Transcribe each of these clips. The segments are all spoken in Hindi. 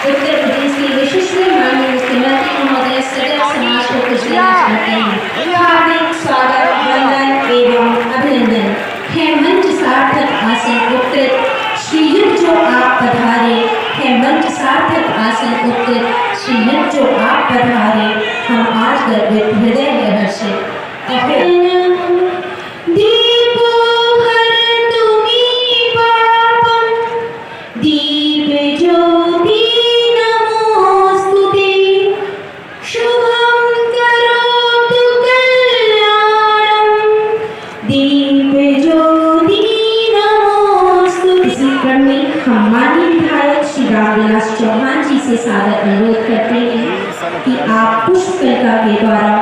उत्तर प्रदेश के विशिष्ट माननीय मुख्यमंत्री महोदय सदैव समाज को खुश देना चाहते हैं। हार्दिक स्वागत, वंदन एवं अभिनंदन है। मंच सार्थक आसन उपकृत श्रीयुत जो आप पधारे है। मंच सार्थक आसन उपकृत श्रीयुत जो आप पधारे। हम आज गर्वित हृदय है हर्षित। दीपो हर तुम्ही पापम दीप ज्योति नमोस्तुते शुभं करोतु कल्याणं दीप ज्योति नमोस्तुते। इसी क्रम में हम माननीय विधायक श्री रामविलास चौहान जी से सादर अनुरोध करते हैं कि आप पुष्पकलिका के द्वारा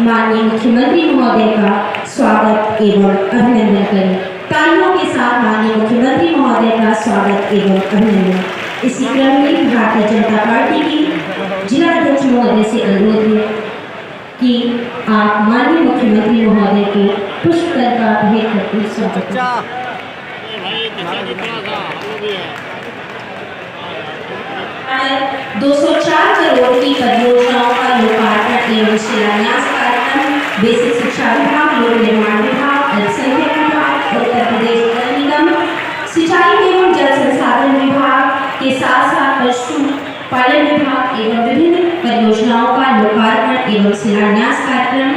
माननीय मुख्यमंत्री महोदय का स्वागत एवं अभिनंदन करें। तालियों के साथ माननीय मुख्यमंत्री महोदय का स्वागत एवं अभिनंदन। इसी क्रम में भारतीय जनता पार्टी की जिला अध्यक्ष महोदय से अनुरोध है कि आप माननीय मुख्यमंत्री महोदय के पुष्पकलिका भेंट करके स्वागत करें। 204 करोड़ की परियोजनाओं का लोकार्पण एवं शिलान्यास कार्यक्रम बेसिक शिक्षा विभाग, लोक निर्माण विभाग, अल्पसंख्यक विभाग, उत्तर प्रदेश जल निगम, सिंचाई एवं जल संसाधन विभाग के साथ साथ पशु पालन विभाग एवं विभिन्न परियोजनाओं का लोकार्पण एवं शिलान्यास कार्यक्रम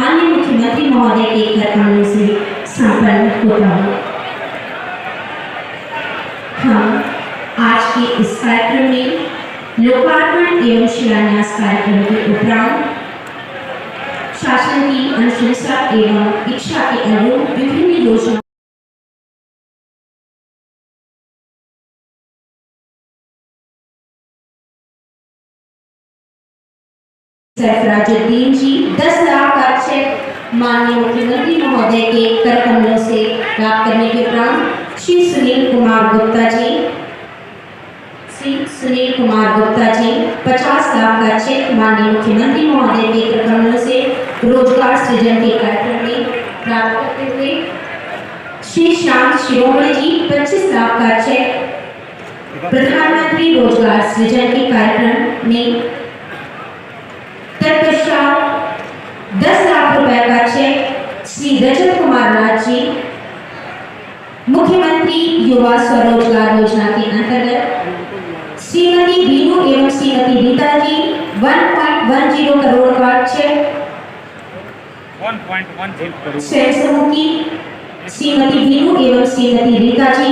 माननीय मुख्यमंत्री महोदय के कर कमलों से संपन्न होता है। हम आज के इस कार्यक्रम में लोकार्पण एवं शिलान्यास कार्यक्रम के उपरांत शासन की अनुशंसा एवं इच्छा के अनुरूप विभिन्न योजनाओं सरफराजुद्दीन जी 10 लाख का चेक माननीय मुख्यमंत्री महोदय के कर कमलों से प्राप्त करने के उपरांत श्री सुनील कुमार गुप्ता जी 50 लाख का चेक माननीय मुख्यमंत्री महोदय के कर कमलों से रोजगार सृजन के कार्यक्रम में प्राप्त करते हुए श्री शांत शिरोमणि जी 25 लाख का चेक प्रधानमंत्री रोजगार सृजन के कार्यक्रम में, तत्पश्चात 10 लाख रुपए का चेक श्री रजत कुमार नाथ जी मुख्यमंत्री युवा स्वरोजगार योजना के अंतर्गत श्रीमती बीनू एवं श्रीमती रीता जी 1.10 करोड़ का चेक 1.10 करोड़ स्वयं समूह की श्रीमती बीनू एवं श्रीमती रीता जी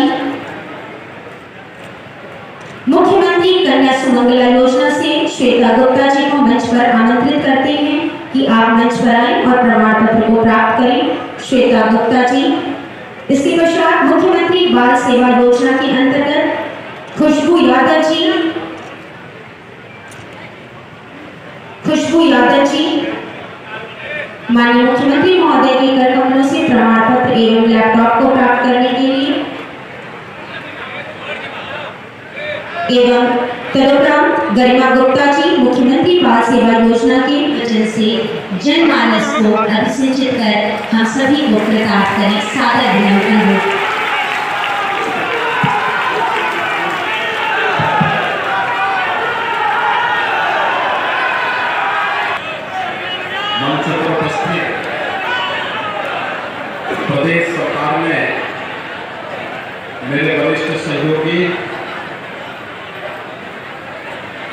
मुख्यमंत्री कन्या सुमंगला योजना से श्वेता गुप्ता जी को मंच पर आमंत्रित करते हैं कि आप मंच पर आएं और प्रमाण पत्र को प्राप्त करें। श्वेता गुप्ता जी। इसके पश्चात मुख्यमंत्री बाल सेवा योजना के अंतर्गत खुशबू यादव जी माननीय मुख्यमंत्री महोदय के कर कमलों से प्रमाण पत्र एवं लैपटॉप को प्राप्त करने के लिए एवं तदुपरांत गरिमा गुप्ता जी मुख्यमंत्री बाल सेवा योजना के वचन से जनमानस को अभिसिंचित कर हम सभी को कृतार्थ करें। सादर अभिनंदन हो। मंच पर उपस्थित प्रदेश सरकार में मेरे वरिष्ठ सहयोगी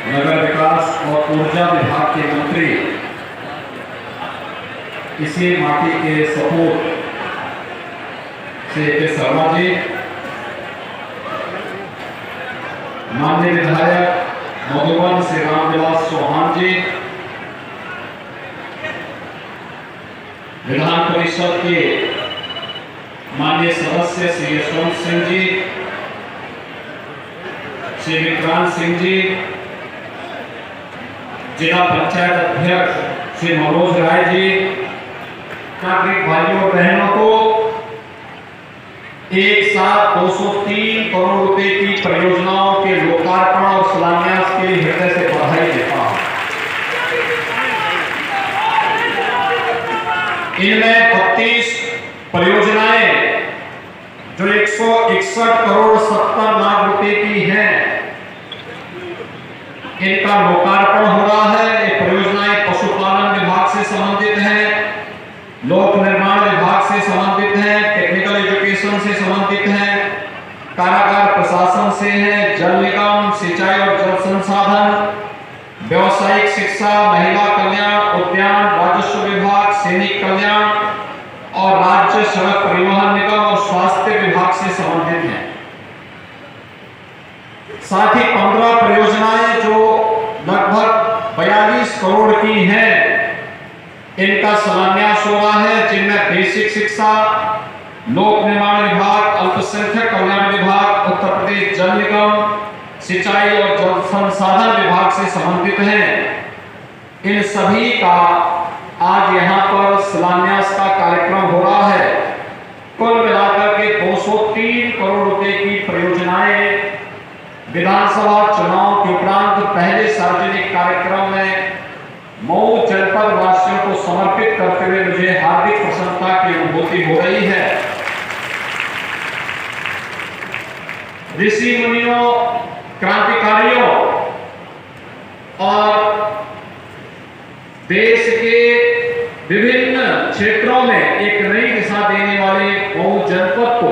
नगर विकास और ऊर्जा विभाग के मंत्री इसी माटी के सपूत से के शर्मा जी, माननीय विधायक मधुबन श्री रामविलास चौहान जी, विधान परिषद के माननीय सदस्य श्री यशवंत सिंह जी, श्री विक्रांत सिंह जी, जिला पंचायत अध्यक्ष श्री मनोज राय जी, नागरिक भाइयों और बहनों को एक साथ 203 करोड़ रुपए की परियोजनाओं के लोकार्पण और शिलान्यास के लिए हृदय से बधाई देता हूं। इनमें 32 परियोजनाएं जो 161 करोड़ 70 लाख रुपए की हैं, इनका लोकार्पण हो रहा है। ये परियोजनाएं पशुपालन विभाग से संबंधित हैं, लोक निर्माण विभाग से संबंधित हैं, टेक्निकल एजुकेशन से संबंधित हैं, कारागार प्रशासन से है, जल निगम, सिंचाई और जल संसाधन, व्यावसायिक शिक्षा, महिला कल्याण, उद्यान, राजस्व विभाग, सैनिक कल्याण और राज्य सड़क परिवहन निगम और स्वास्थ्य विभाग से संबंधित हैं। साथ ही 15 परियोजनाएं जो लगभग 42 करोड़ की हैं, इनका शिलान्यास हुआ है, जिनमें बेसिक शिक्षा, लोक निर्माण विभाग, अल्पसंख्यक कल्याण विभाग, उत्तर प्रदेश जल निगम, सिंचाई और जल संसाधन विभाग से संबंधित हैं। इन सभी का आज यहाँ पर शिलान्यास का कार्यक्रम हो रहा है। कुल मिलाकर के 203 करोड़ रुपए की परियोजनाएं विधानसभा चुनाव के उपरांत पहले सार्वजनिक कार्यक्रम में मऊ जनपद वासियों को समर्पित करते हुए मुझे हार्दिक प्रसन्नता की अनुभूति हो रही है। ऋषि मुनियों, क्रांतिकारियों और देश के विभिन्न क्षेत्रों में एक नई दिशा देने वाले मऊ जनपद को,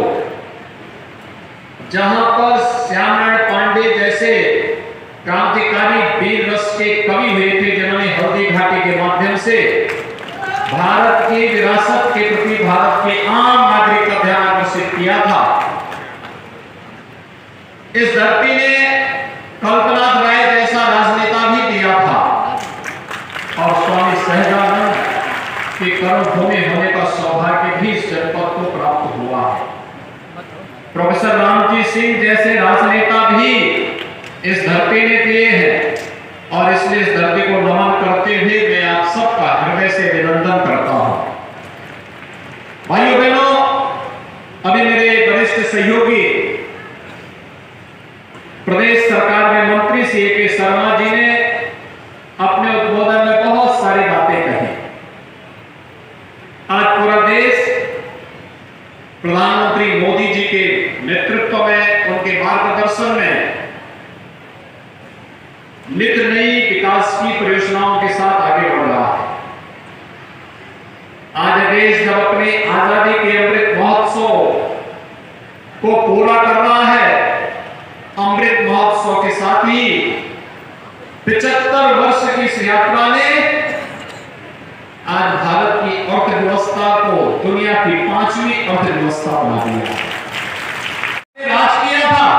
जहां पर श्यामनारायण पांडे जैसे क्रांतिकारी वीर रस के कवि हुए थे, जिन्होंने हल्दी घाटी के माध्यम से भारत की विरासत के प्रति भारत के आम नागरिक का ध्यान आकर्षित किया था। इस धरती ने कल्पनाथ राय जैसा राजनेता भी दिया था और स्वामी सहजानंद के कर्मभूमि होने का सौभाग्य भी इस जनपद को प्राप्त हुआ है। प्रोफेसर रामजी सिंह जैसे राजनेता भी इस धरती ने दिए हैं और इसलिए इस धरती को नमन करते हुए मैं आप सबका हृदय से अभिनंदन करता हूं। भाइयों बहनों, अभी मेरे वरिष्ठ सहयोगी प्रदेश सरकार में मंत्री सी के शर्मा जी ने अपने उद्बोधन में बहुत सारी बातें कही। आज पूरा देश प्रधानमंत्री मोदी जी के नेतृत्व में, उनके मार्गदर्शन में नित नई विकास की परियोजनाओं के साथ आगे बढ़ रहा है। आज देश जब अपने आजादी के अमृत महोत्सव को पूरा कर रहा है, अमृत महोत्सव के साथ ही 75 वर्ष की इस यात्रा ने आज भारत की अर्थव्यवस्था को दुनिया की 5वीं अर्थव्यवस्था बना दिया। राज किया था,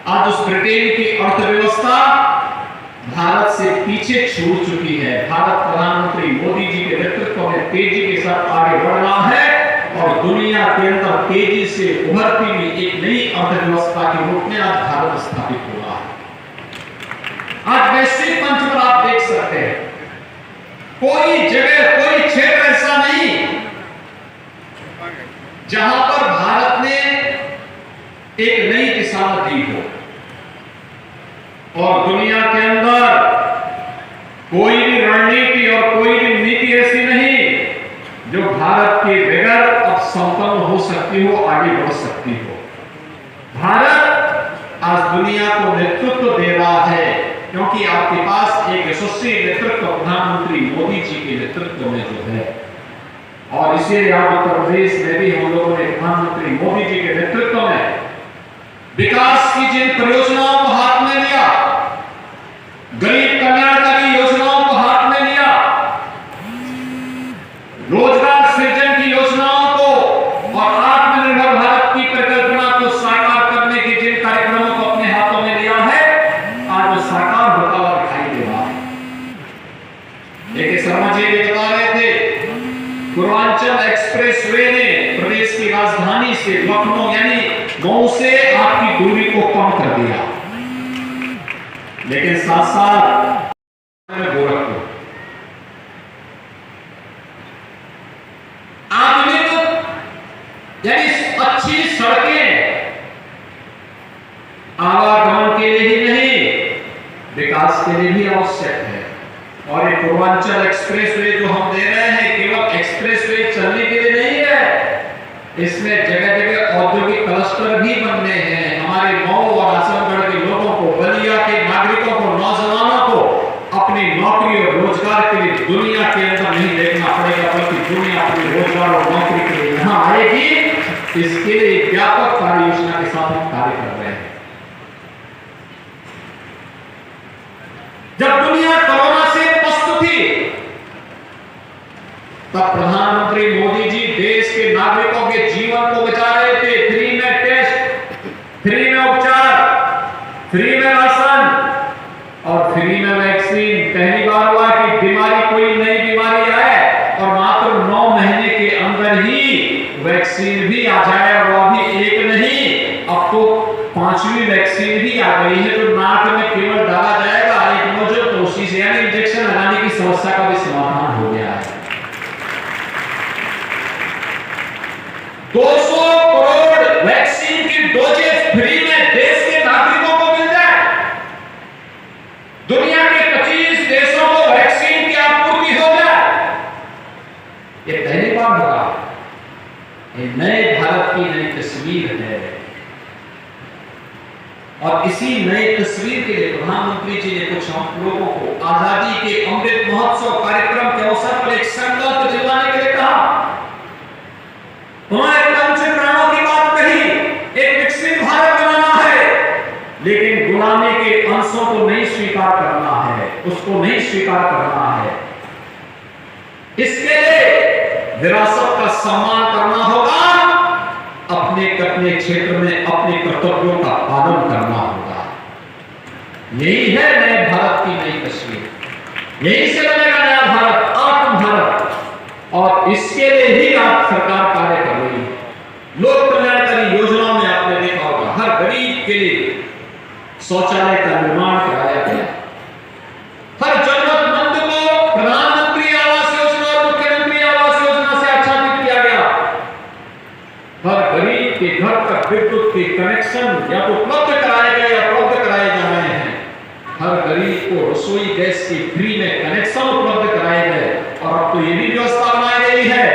आज उस ब्रिटेन की अर्थव्यवस्था भारत से पीछे छूट चुकी है। भारत प्रधानमंत्री मोदी जी के नेतृत्व में तेजी के साथ आगे बढ़ रहा है और दुनिया के अंदर तेजी से उभरती हुई एक नई अर्थव्यवस्था के रूप में आज भारत स्थापित हुआ है। आज वैश्विक मंच पर आप देख सकते हैं, कोई जगह, कोई क्षेत्र ऐसा नहीं जहां पर भारत ने एक नई दिशा दी हो और दुनिया के अंदर कोई भी रणनीति और कोई भी नीति ऐसी नहीं जो भारत के बगैर अब संपन्न हो सकती हो, आगे बढ़ सकती हो। भारत आज दुनिया को नेतृत्व दे रहा है क्योंकि आपके पास एक यशस्वी नेतृत्व प्रधानमंत्री मोदी जी के नेतृत्व में जो है, और इसीलिए आज उत्तर प्रदेश में भी हम लोगों ने प्रधानमंत्री मोदी जी के नेतृत्व में विकास की जिन परियोजनाओं को हाथ में लिया, गरीब कल्याणकारी योजनाओं को हाथ में लिया, रोजगार सृजन की योजनाओं को और आत्मनिर्भर भारत की परिकल्पना को साकार करने के जिन कार्यक्रमों को अपने हाथों में लिया है, आज वो साकार होता हुआ दिखाई दे रहा है। लेकिन शर्मा जी भी बता रहे थे, पूर्वांचल एक्सप्रेसवे ने प्रदेश की राजधानी से लखनऊ यानी मऊ से आपकी दूरी को कम कर दिया, लेकिन साथ साथ गोरखपुर आधुनिक यानी अच्छी सड़कें आवागमन के लिए ही नहीं, विकास के लिए भी आवश्यक है। और ये पूर्वांचल एक्सप्रेसवे जो हम दे रहे हैं, केवल एक्सप्रेसवे चलने के लिए नहीं है, इसमें जगह जगह औद्योगिक क्लस्टर भी बनने हैं। हमारे मऊ और आजमगढ़ के लोगों को, बलिया के नागरिकों को, नौजवान इसके लिए एक व्यापक कार्य योजना के साथ हम कार्य कर रहे हैं। जब दुनिया कोरोना से पस्त थी, तब प्रधानमंत्री मोदी जी देश के नागरिकों के जीवन को बचा रहे थे। फ्री में टेस्ट, फ्री में उपचार, फ्री में राशन और फ्री में वैक्सीन। पहली बार हुआ कि बीमारी, कोई नई बीमारी आए और मात्र 9 महीने के अंदर ही वैक्सीन भी आ जाए। और अभी एक नहीं, अब तो 5वीं वैक्सीन भी आ गई है, जो नाक में केवल डाला जाएगा एक नोजल, तो उसी से यानी इंजेक्शन लगाने की समस्या का भी समाधान हो गया है। 200 करोड़ वैक्सीन की डोजेस फ्री में देश के नागरिकों को मिल जाए। दुनिया के 25 देशों को वैक्सीन की आपूर्ति हो जाए। ये पहली बार होगा। ये नए भारत की नई तस्वीर है और इसी नई तस्वीर के लिए प्रधानमंत्री जी ने कुछ हम लोगों को आजादी के अमृत महोत्सव कार्यक्रम के अवसर पर एक संकल्प दिलाने के लिए कहा। उन्होंने पंच प्राणों की बात कही, एक विकसित भारत बनाना है, लेकिन गुलामी के अंशों को नहीं स्वीकार करना है, उसको नहीं स्वीकार करना है। इसके लिए विरासत का सम्मान करना होगा, अपने अपने क्षेत्र में अपने कर्तव्यों का पालन करना होगा। यही है नए भारत की नई तस्वीर। यही से बनेगा नया भारत, आत्म भारत। और इसके लिए ही आप सरकार कार्य कर रही है। लोक कल्याणकारी योजनाओं में आपने देखा होगा, हर गरीब के लिए शौचालय का निर्माण कराया गया। हर जरूरतमंद को प्रधानमंत्री आवास योजना और मुख्यमंत्री आवास योजना से आच्छादित किया गया। हर गरीब के घर तक विद्युत के कनेक्शन या तो उपलब्ध कराए गए या उपलब्ध कराए जा रहे हैं। हर गरीब को रसोई गैस की फ्री में कनेक्शन उपलब्ध कराए गए। और अब तो ये भी व्यवस्था बनाई गई है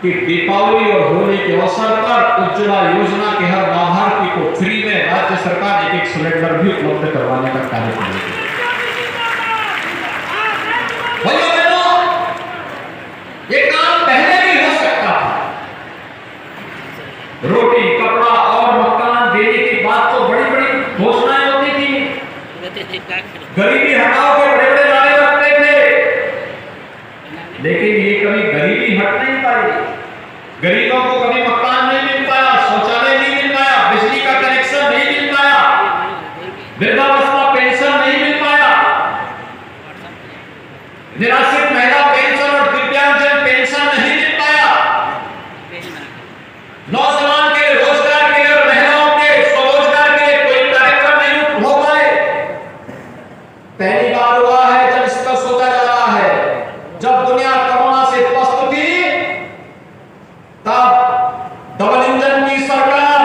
कि दीपावली और होली के अवसर पर उज्ज्वला योजना के हर लाभार्थी को फ्री में राज्य सरकार एक सिलेंडर भी उपलब्ध करवाने का कार्य करेगी। भाइयों बहनों, ये काम पहले भी हो सकता था। रोटी, कपड़ा और मकान देने की बात तो बड़ी बड़ी घोषणाएं होती थी। गरीबी हटाओ के बड़े बड़े नारे लगते थे, लेकिन ये कभी गरीबी हट नहीं पाई। गरीबों को कभी मकान नहीं मिल पाया, शौचालय नहीं मिल पाया, बिजली का कनेक्शन नहीं मिल पाया, वृद्धावस्था पेंशन नहीं मिल पाया, निराश्रित महिला पेंशन और दिव्यांगजन पेंशन नहीं मिल पाया, नौजवान के रोजगार के लिए और महिलाओं के स्वरोजगार के लिए कोई कार्यक्रम नहीं हो पाए। पहली बार हुआ है जब इस पर सोचा जा रहा है। जब दुनिया कोरोना से पस्त थी, तब डबल इंजन की सरकार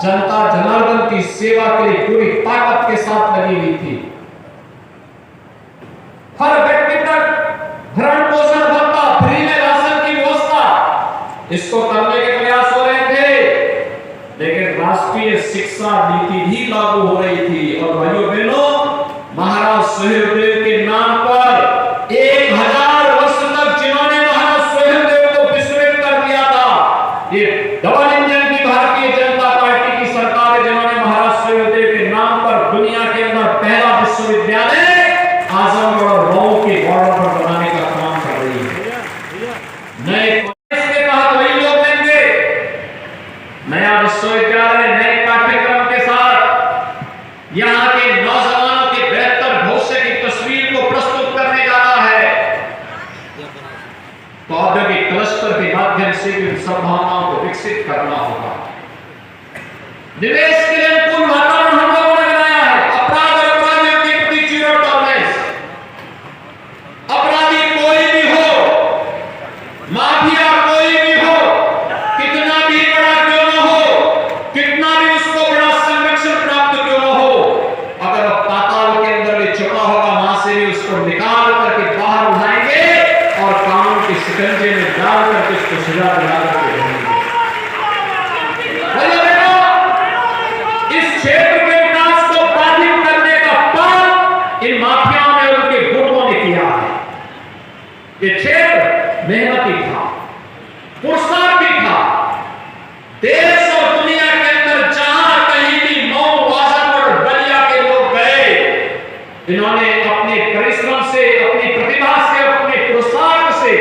जनता जनार्दन की सेवा के लिए पूरी ताकत के साथ लगी हुई थी। हर व्यक्ति तक भरण पोषण भत्ता, फ्री में राशन की व्यवस्था, इसको करने के प्रयास हो रहे थे। लेकिन राष्ट्रीय शिक्षा नीति भी लागू हो रही थी। और भाइयों बहनों, महाराज सुहेलदेव के नाम पर 1000 वर्ष तक जिन्होंने महाराज सुहेलदेव को विस्मृत कर दिया था, ये डबल इंजन की भारतीय जनता पार्टी की सरकार है, जिन्होंने महाराज सुहेलदेव के नाम पर दुनिया के अंदर पहला विश्वविद्यालय आजमगढ़ और मऊ के बॉर्डर पर बनाने का काम कर रही है। नए इसके तहत वही लोग देंगे, नया विश्वविद्यालय नए पाठ्यक्रम के साथ यहाँ के नौजवानों के बेहतर भविष्य की तस्वीर को प्रस्तुत करने जा रहा है। तो औद्योगिक क्लस्टर के माध्यम से भी संभावनाओं को विकसित करना होगा। निवेश के लिए अनुकूल वातावरण हम लोगों ने बनाया है। अपराध और अपराधियों के प्रति जीरो टॉलरेंस। अपराधी कोई भी हो, माफिया कोई भी हो, कितना भी बड़ा क्यों न हो, कितना भी उसको बड़ा संरक्षण प्राप्त क्यों न हो, अगर पाताल के अंदर भी छुपा होगा, वहां से भी उसको निकाल करके बाहर उठाएंगे और कानून के शिकंजे में डाल करके उसको सजा दिला करके रहेंगे। इस क्षेत्र के विकास को बाधित करने का पाप इन माफियाओं ने, उनके गुटों ने किया है। ये क्षेत्र मेहनती था, पुरुषार्थी था, देश इन्होंने अपने परिश्रम से, अपनी प्रतिभा से, अपने पुरुषार्थ से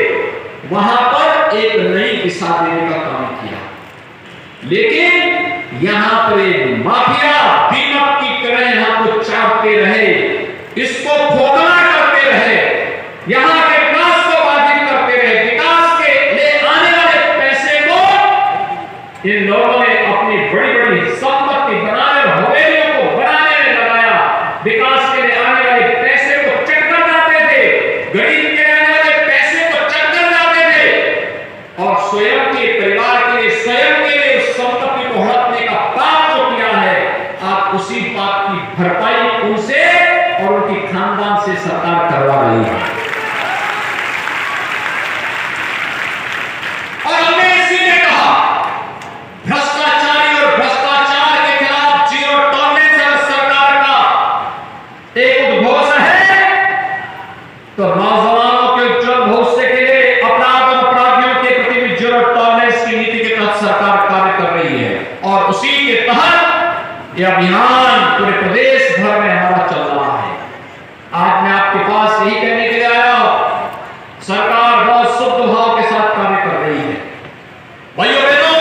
वहां पर एक नई दिशा देने का काम किया। लेकिन यहां पर एक माफिया दीमक की तरह यहां को चाटते रहे, इसको खोदना करते रहे, यहां के विकास को बाधित करते रहे। विकास के लिए आने वाले पैसे को इन लोगों ने अपनी बड़ी बड़ी संपत्ति बनाने, हवेलियों को बनाने में लगाया। विकास के लिए आने वाले पैसे को चटकर जाते थे, गरीब के आने वाले पैसे को चटकर जाते थे, और स्वयं के परिवार के लिए, स्वयं के लिए उस संपत्ति को हड़पने का पाप जो किया है, आप उसी पाप की भरपाई उनसे और उनकी खानदान से सरकार करवा रही है। और हमने इसीलिए कहा, भ्रष्टाचारी और भ्रष्टाचार के खिलाफ जीरो टॉलरेंस है सरकार का एक उद्घोष है। तो नौजवानों के उज्जवल भविष्य के लिए अपराध और अपराधियों के प्रति भी जीरो टॉलरेंस की नीति के तहत सरकार कार्य कर रही है, और उसी के तहत यह अभियान पूरे प्रदेश भर में हमारा चल रहा है। आज मैं आपके पास यही कहने के लिए आया हूं, सरकार बहुत शुद्ध भाव के साथ कार्य कर रही है। भाइयों बहनों,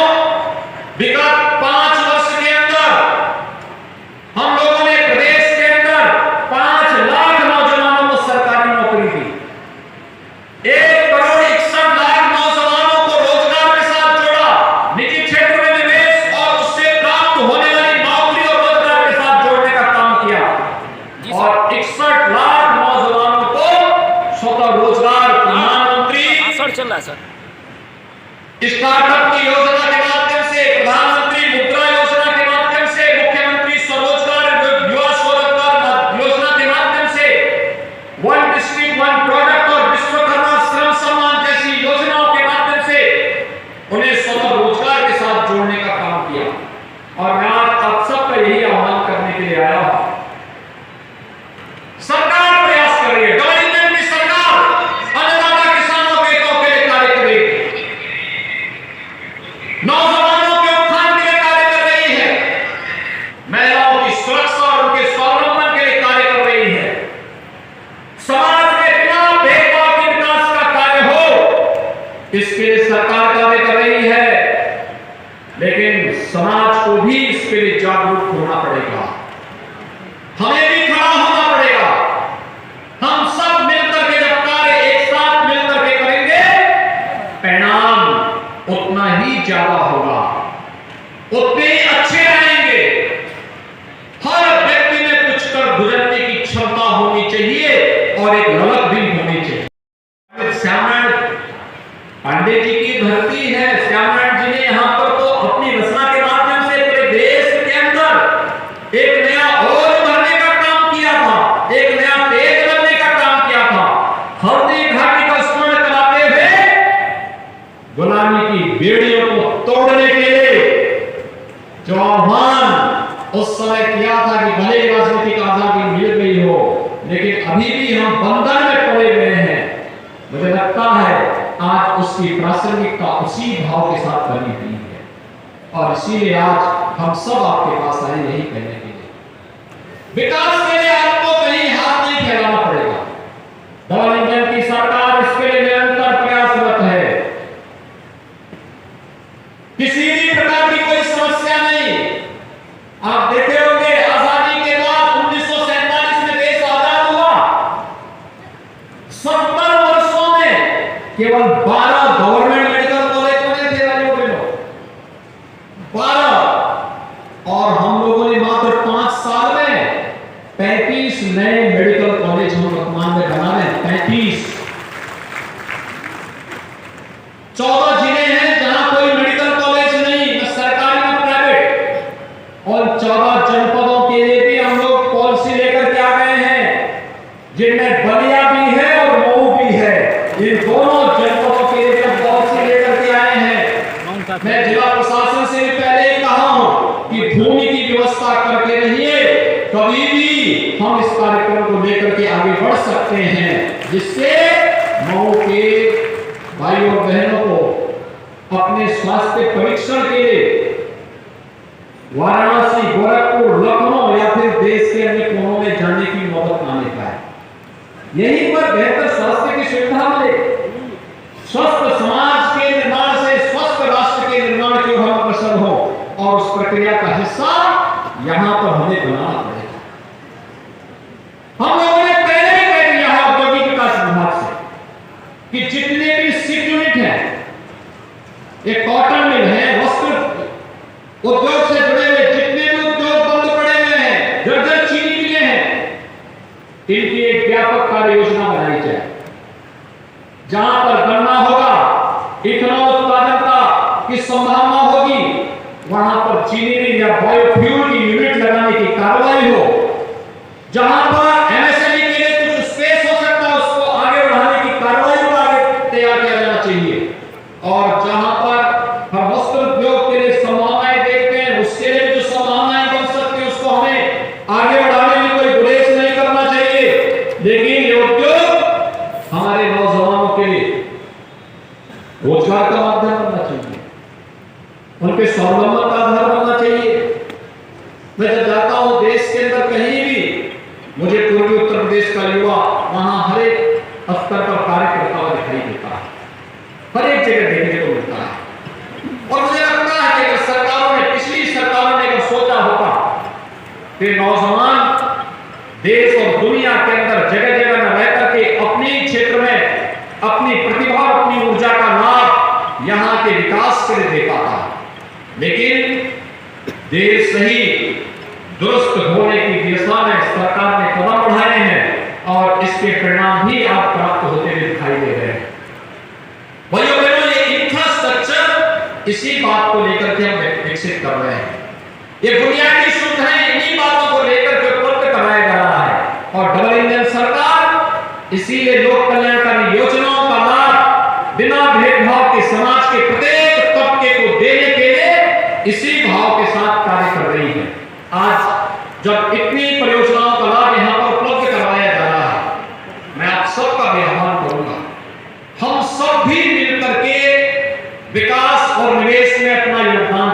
विगत 5 वर्ष के अंदर हम लोगों ने प्रदेश के अंदर 5 लाख नौजवानों को सरकारी नौकरी दी, 1,61,00,000 नौजवानों को रोजगार के साथ जोड़ा, निजी क्षेत्र में निवेश और उससे प्राप्त होने वाली नौकरी और रोजगार के साथ जोड़ने का काम किया, और 61 लाख नौजवानों को स्वतः रोजगार प्रधानमंत्री चल रहा है सर, स्टार्टअप की योजना के माध्यम से, प्रधानमंत्री मुद्रा योजना के माध्यम से, मुख्यमंत्री स्वरोजगार युवा स्वरोजगार योजना के माध्यम से, वन डिस्ट्रिक्ट वन प्रोडक्ट और विश्वकर्मा श्रम सम्मान जैसी योजनाओं के माध्यम से उन्हें स्वतः रोजगार के साथ जोड़ने का काम किया। और मैं आज आप सबका यही आह्वान करने के लिए आया हूं, सरकार प्रयास कर रही है, डबल इंजन की सरकार अन्नदाता किसानों के हितों के लिए कार्य करेगी, नौजवानों के उत्थान के लिए कार्य कर रही है, महिलाओं की सुरक्षा और उनके स्वावलंबन के लिए कार्य कर रही है, समाज के बिना भेदभाव के विकास का कार्य हो, इसके लिए सरकार कार्य कर रही है। लेकिन समाज को भी इसके लिए जागरूक होना पड़ेगा, हमें भी खड़ा होना पड़ेगा। हम सब मिलकर के जब कार्य एक साथ मिलकर के करेंगे, परिणाम उतना ही ज्यादा होगा, उतने ही अच्छे आएंगे। हर व्यक्ति में कुछ कर गुजरने की क्षमता होनी चाहिए और एक ललक भी होनी चाहिए। श्यामनारायण पांडे जी की धरती है, श्यामनारायण जी ने यहां पर तो अपनी रचना के माध्यम से पूरे देश के अंदर एक नया और भरने का काम किया था, एक नया तेज बनने का काम किया था। हल्दी घाटी का स्मरण कराते हुए गुलामी की बेड़ियों को तोड़ने के लिए जो आह्वान उस समय किया था कि भले राजनीतिक आजादी मिल गई हो, लेकिन अभी भी हम बंधन में पड़े हुए हैं। मुझे लगता है आज उसकी प्रासंगिकता उसी भाव के साथ बनी हुई है, और इसीलिए आज हम सब आपके पास आए यही कहने के लिए, विकास के लिए आपको कहीं हाथ नहीं फैलाना पड़ेगा। डबल इंजन की सरकार इसके लिए निरंतर प्रयासरत है। किसी भी प्रकार की कोई समस्या नहीं। आप देखे होंगे आजादी के बाद 1947 में देश आजाद हुआ, 70 वर्षों में केवल 12 गवर्नमेंट मेडिकल कॉलेज बने थे राज्यों के लोग, 12, और हम लोगों ने मात्र 5 साल में 35 नए मेडिकल कॉलेज हम वर्तमान में बना रहे हैं। 35, 14 जिले हैं जहां कोई मेडिकल कॉलेज नहीं, न सरकारी न प्राइवेट, और 14 जनपदों के लिए भी हम लोग पॉलिसी लेकर के आ गए हैं, जिनमें बलिया भी है और मऊ भी है। इन दोनों जनपदों के लिए हम पॉलिसी लेकर के आए हैं। मैं जिला प्रशासन से भी पहले ही कहा हूं कि भूमि की व्यवस्था करके रहिए, कभी भी हम इस कार्यक्रम को लेकर के आगे बढ़ सकते हैं, जिससे मऊ के भाइयों और बहनों को अपने स्वास्थ्य परीक्षण के लिए वाराणसी, गोरखपुर, लखनऊ या फिर देश के अन्य कोनों में जाने की नौबत आने पाए। यहीं पर बेहतर स्वास्थ्य की सुविधा मिले। स्वस्थ समाज के निर्माण से स्वस्थ राष्ट्र के निर्माण की ओर हम अग्रसर हो, और उस प्रक्रिया का हिस्सा यहां पर हमें बनाना पड़ेगा। हम लोगों ने पहले ही कह दिया है औद्योगिक विकास विभाग से कि जितने भी सिप यूनिट है, ये कॉटन मिल है, वस्त्र उद्योग से जुड़े हुए जितने भी उद्योग बंद पड़े हुए हैं, जर्जर चीनी मिले हैं, इनकी एक व्यापक कार्य योजना बनाई जाए। जहां पर गन्ना होगा, इथेनॉल उत्पादन का की संभावना होगी, वहां पर चीनी मिल या बायोफ्यूल की यूनिट लगाने की कार्रवाई हो। जहां पर एमएसएमई के लिए कुछ स्पेस हो सकता है, उसको आगे बढ़ाने की कार्रवाई को आगे तैयार किया जाना चाहिए। और जहां पर हम वस्त्र उद्योग के लिए संभावनाएं देखते हैं, उसके लिए जो संभावनाएं बन सकती है, उसको हमें आगे बढ़ाने में कोई गुरेज नहीं करना चाहिए। लेकिन ये उद्योग हमारे नौजवानों के लिए रोजगार का माध्यम बनना चाहिए, उनके स्वावलंबन का आधार बनना चाहिए। मैं जब जाता हूं देश के अंदर कहीं भी, मुझे पूर्वी उत्तर प्रदेश का युवा वहां हर एक स्तर पर कार्य करता हुआ दिखाई देता है, हर एक जगह देखने को मिलता है। और मुझे लगता है कि अगर सरकारों ने, पिछली सरकारों ने अगर सोचा होता कि नौजवान देश और दुनिया के अंदर जगह जगह न रह करके अपने क्षेत्र में अपनी प्रतिभा, अपनी ऊर्जा का लाभ यहां के विकास के लिए दे पाता, लेकिन देश सही दुरुस्त होने की दिशा में सरकार ने कदम बढ़ाए हैं, और इसके परिणाम भी आप प्राप्त होते हुए दिखाई दे रहे हैं। भाइयों बहनों, ये इंफ्रास्ट्रक्चर इसी बात को लेकर के हम विकसित कर रहे हैं। ये बुनियादी सुविधाएं इन्हीं बातों को लेकर के उपलब्ध कराया जा रहा है। और डबल इंजन सरकार इसीलिए लोक कल्याणकारी योजनाओं का लाभ बिना भेदभाव के समाज के प्रत्येक तबके को देने के लिए इसी भाव के साथ कार्य कर रही है। आज जब इतनी परियोजनाओं का लाभ यहां पर उपलब्ध करवाया जा रहा है, मैं आप सबका भी आह्वान करूंगा, हम सब भी मिलकर के विकास और निवेश में अपना योगदान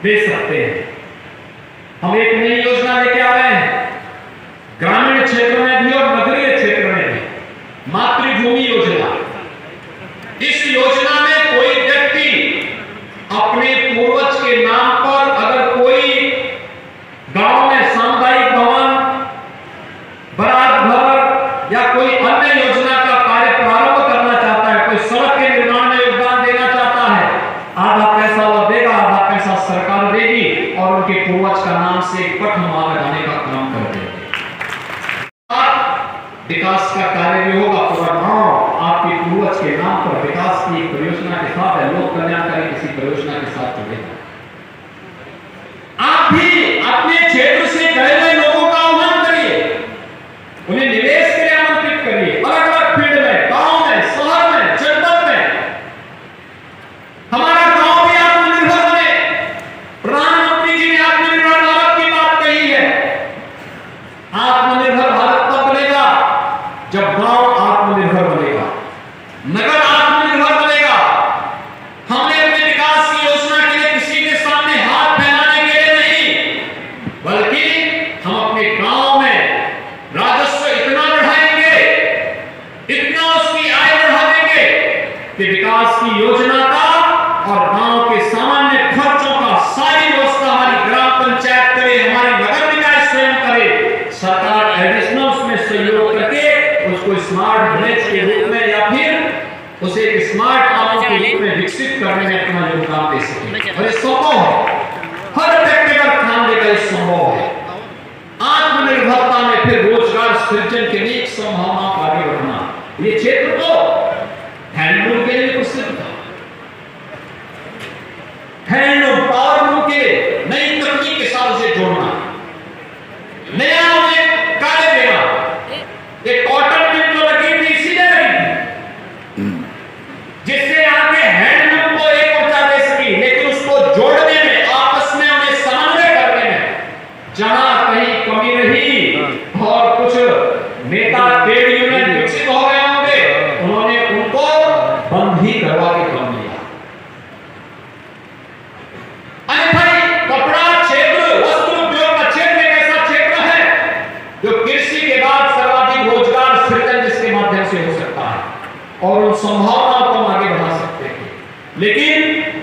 दे सकते हैं। हम एक नई योजना लेके आ रहे हैं, ग्रामीण क्षेत्र में भी और नगरीय क्षेत्र में भी, मातृभूमि योजना। इस योजना में कोई व्यक्ति अपने पूर्वज के नाम पर अगर कोई गांव में सामुदायिक भवन, बारात घर या कोई अन्य योजना का कार्य प्रारंभ करना चाहता है, कोई सड़क के निर्माण में योगदान देना चाहता है, आधा पैसा वो देगा, आधा पैसा सरकार देगी, और उनके पूर्वज का नाम से पटनामा लगाने का काम कर देगी। विकास का कार्य भी होगा, पूरा गांव आपके पूर्वज के नाम पर विकास की परियोजना के साथ है, लोक कल्याणकारी किसी परियोजना के साथ जुड़ेगा। आप भी अपने क्षेत्र से गए हुए लोगों का आह्वान करिए, उन्हें निवेश के लिए आमंत्रित करिए। अलग अलग फील्ड में, गांव में, शहर में, जनपद में हमारा गांव भी आत्मनिर्भर बने। प्रधानमंत्री जी ने आत्मनिर्भर भारत की बात कही है। आत्मनिर्भर भारत तब बनेगा जब गांव आत्मनिर्भर बनेगा, नगर आत्मनिर्भर बनेगा। हमने अपने विकास की योजना के लिए किसी के सामने हाथ फैलाने के लिए नहीं, बल्कि हम अपने गांव में राजस्व इतना बढ़ाएंगे, इतना उसकी आय बढ़ा देंगे कि विकास की योजना का और गांव के सामान्य खर्चों का सारी व्यवस्था हमारी ग्राम पंचायत करे, हमारी नगर निकाय स्वयं करे। सरकार एडिशनल उसमें सहयोग करके उसको स्मार्ट विलेज के रूप में या फिर उसे एक स्मार्ट टाउन के रूप में विकसित करने में अपना योगदान दे सके। और ये संभव है, हर व्यक्तिगत ध्यान देकर इस संभव है। आत्मनिर्भरता में फिर रोजगार सृजन के लिए संभावना आगे बढ़ना। ये क्षेत्र तो हैंडलूम के लिए प्रसिद्ध था, हैंडलूम पावरलूम के नई तकनीक के साथ उसे जोड़ना, नया उन्हें कार्य देना। एक कॉटन मिल जो लगी थी इसीलिए लगी थी जिससे आगे हैंडलूम को एक ऊर्जा दे सकी, लेकिन उसको जोड़ने में, आपस में उन्हें समन्वय करने में जहां कहीं कमी रही और कुछ नेता ट्रेड यूनियन विकसित हो गए होंगे,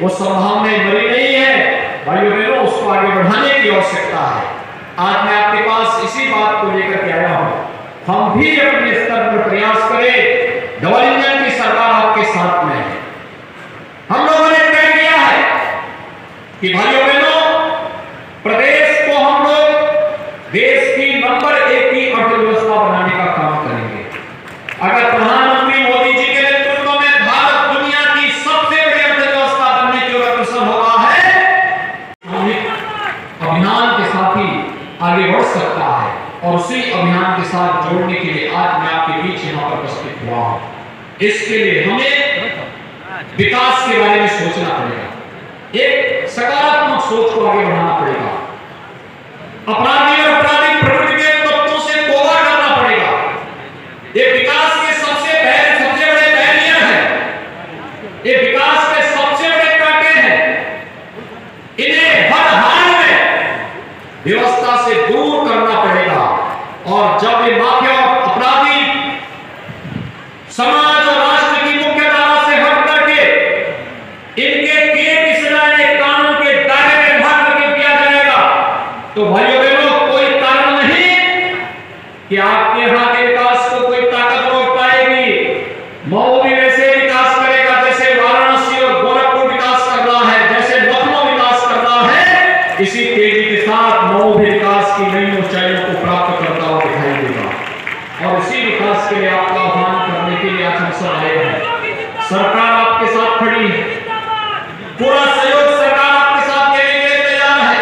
वो संभावनाएं मरी नहीं है भाइयों बहनों, उसको आगे बढ़ाने की आवश्यकता है। आज मैं आपके पास इसी बात को लेकर के आया हूं। हम भी अपने स्तर पर प्रयास करें। डबल इंजन की सरकार आपके साथ में है। हम लोगों ने तय किया है कि भाइयों बहनों, प्रदेश को हम लोग देश की नंबर 1 की अर्थव्यवस्था बनाने का काम करेंगे। अगर प्रधानमंत्री मोदी जी के नेतृत्व में भारत दुनिया की सबसे बड़ी अर्थव्यवस्था बनने की ओर अग्रसर हो रहा है, अभियान के साथ ही आगे बढ़ सकता है। और उसी अभियान के साथ जोड़ने के लिए आज मैं आपके बीच यहां पर उपस्थित हुआ हूं। इसके लिए हमें विकास के बारे में सोचना पड़ेगा, एक सकारात्मक सोच को आगे बढ़ाना पड़ेगा, अपराधी और आपराधिक प्रवृत्ति के तत्वों से तौबा करना पड़ेगा। ये विकास के सबसे बड़े बैरियर है, ये विकास के सबसे बड़े कांटे हैं। इन्हें हर हाल में व्यवस्था से दूर करना पड़ेगा। और जब ये माफिया और अपराधी समाज और राष्ट्र की मुख्य धारा से हट करके इनके किए की सजाएं कानून के दायरे में बाहर करके किया जाएगा, तो भाइयों बहनों, कोई कारण नहीं कि आपके यहां के विकास को कोई ताकत रोक पाएगी। मऊ भी वैसे विकास करेगा जैसे वाराणसी और गोरखपुर विकास कर रहा है, जैसे लखनऊ विकास कर रहा है। इसी तेजी के साथ मऊ भी विकास की नई ऊंचाइयों को प्राप्त करता हुआ दिखाई देगा। और इसी विकास के लिए आपका आह्वान करने के लिए आज हम सब आए हैं। सरकार आपके साथ खड़ी है, पूरा सहयोग सरकार आपके साथ देने के लिए तैयार है,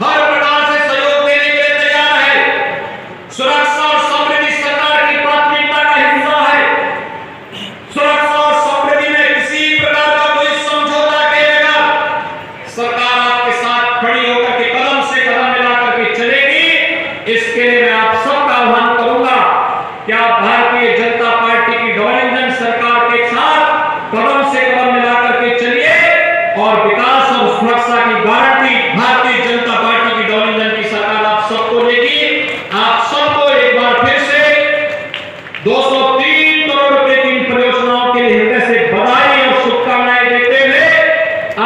हर प्रकार से सहयोग देने के लिए तैयार है। सुरक्षा और समृद्धि सरकार की प्राथमिकता का हिस्सा है। सुरक्षा और समृद्धि में किसी प्रकार का कोई समझौता किए बगैर सरकार आपके साथ खड़ी होकर के कदम से कदम मिलाकर के चलेगी। इसके लिए मैं आप सबका आह्वान करूंगा कि आप भारतीय जनता पार्टी की डबल इंजन सरकार के साथ कदम से कदम मिलाकर के चलिए और विकास और सुरक्षा की गारंटी भारतीय जनता पार्टी की डबल इंजन की सरकार आप सबको देगी। आप सबको एक बार फिर से 203 करोड़ रुपए की परियोजनाओं के लिए हृदय से बधाई और शुभकामनाएं देते हुए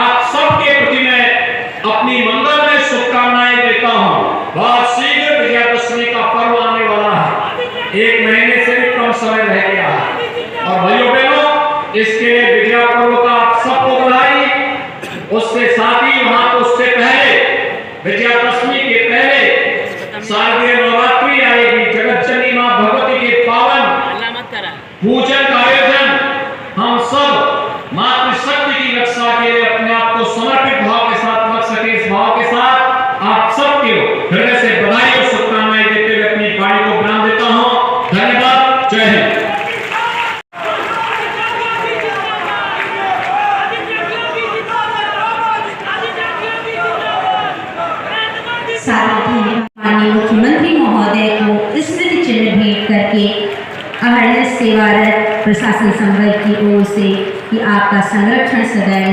आप सबके प्रति मैं अपनी मंगलमय शुभकामनाएं देता हूं। बहुत शीघ्र विजयादशमी का पर्व आने वाला है, 1 महीने से भी कम समय रह गया है। और भाइयों बहनों, इसके लिए विजया पर्व का आप सबको बधाई। उसके साथ ही वहां तो उससे पहले विजयादशमी के पहले शारदीय नवरात्रि आएगी। जगत जननी मां भगवती के पावन पूजन का आयोजन हम सब मातृशक्ति की रक्षा के लिए अपने आप को समर्पित भाव के साथ रख सके, इस भाव के साथ आप सबको हृदय से बधाई और शुभकामनाएं देते हुए अपनी वाणी को विराम देता हूं। धन्यवाद। जय हिंद। साथ ही माननीय मुख्यमंत्री महोदय को स्मृति चिन्ह भेंट करके अहर्निश सेवारत प्रशासन संवर्ग की ओर से कि आपका संरक्षण सदैव